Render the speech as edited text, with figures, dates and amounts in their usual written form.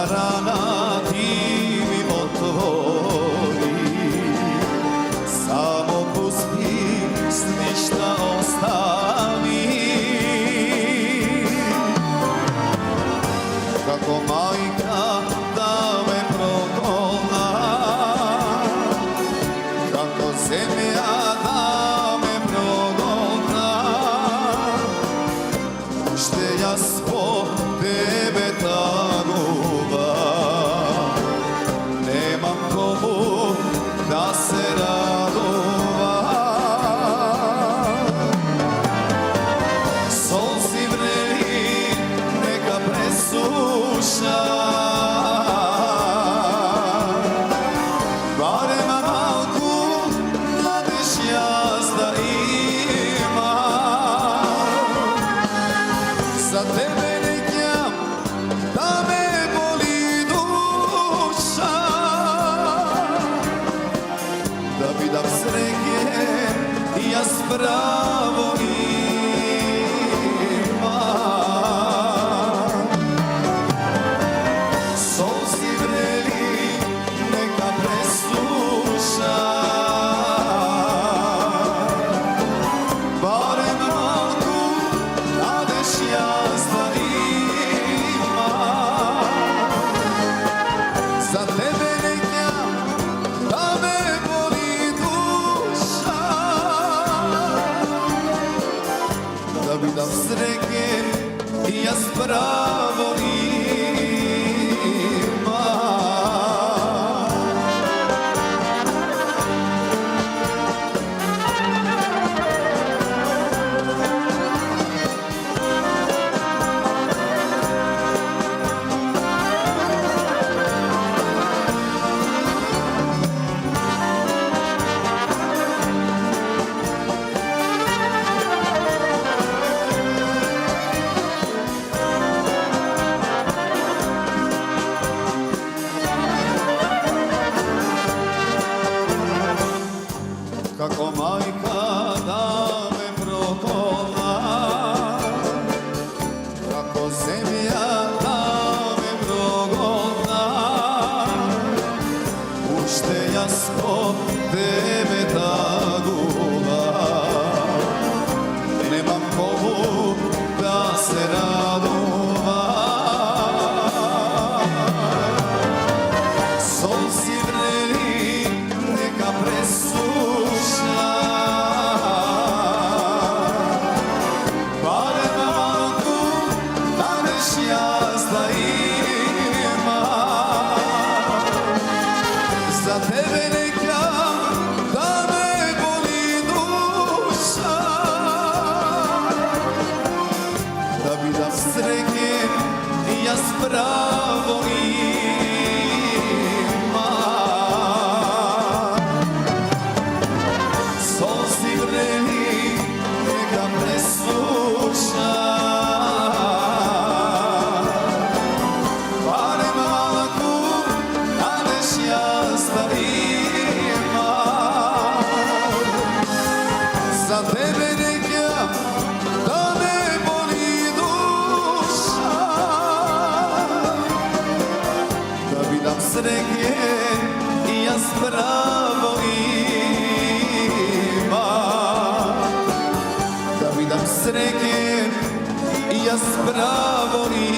rana ti mi otvori, samo pusti, ništa ostavi. Kako majka da me prokona, kako zemlja da me progona, šte ja zbog tebe taguba, nemam komu da se radova. Solzi vreli neka presuša, barem malku nadeš jazda ima. Za tebe nekjam da me boli duša, da bi dam sreke ja spravo imam. Solzi vreli neka presuša, barem malku nadeš jazda ima. Za tebe nekjam da me boli duša, da bi dam sreke ja spravo imam. Kako majka da me prokona, kako zemlja da me progona, ušte ja zbog tebe taguba, nemam komu da se radova. Solzi vreli neka presuša, barem malku nadeš jazda ima. Za tebe nekam da me boli duša, da bi dam sreke ja spravo Solzi vreli neka presuša, barem malku nadeš jazda ima. Za tebe nekjam da me boli duša, da bi dam sreke ja spravo imam. Da bi dam sreke ja spravo imam.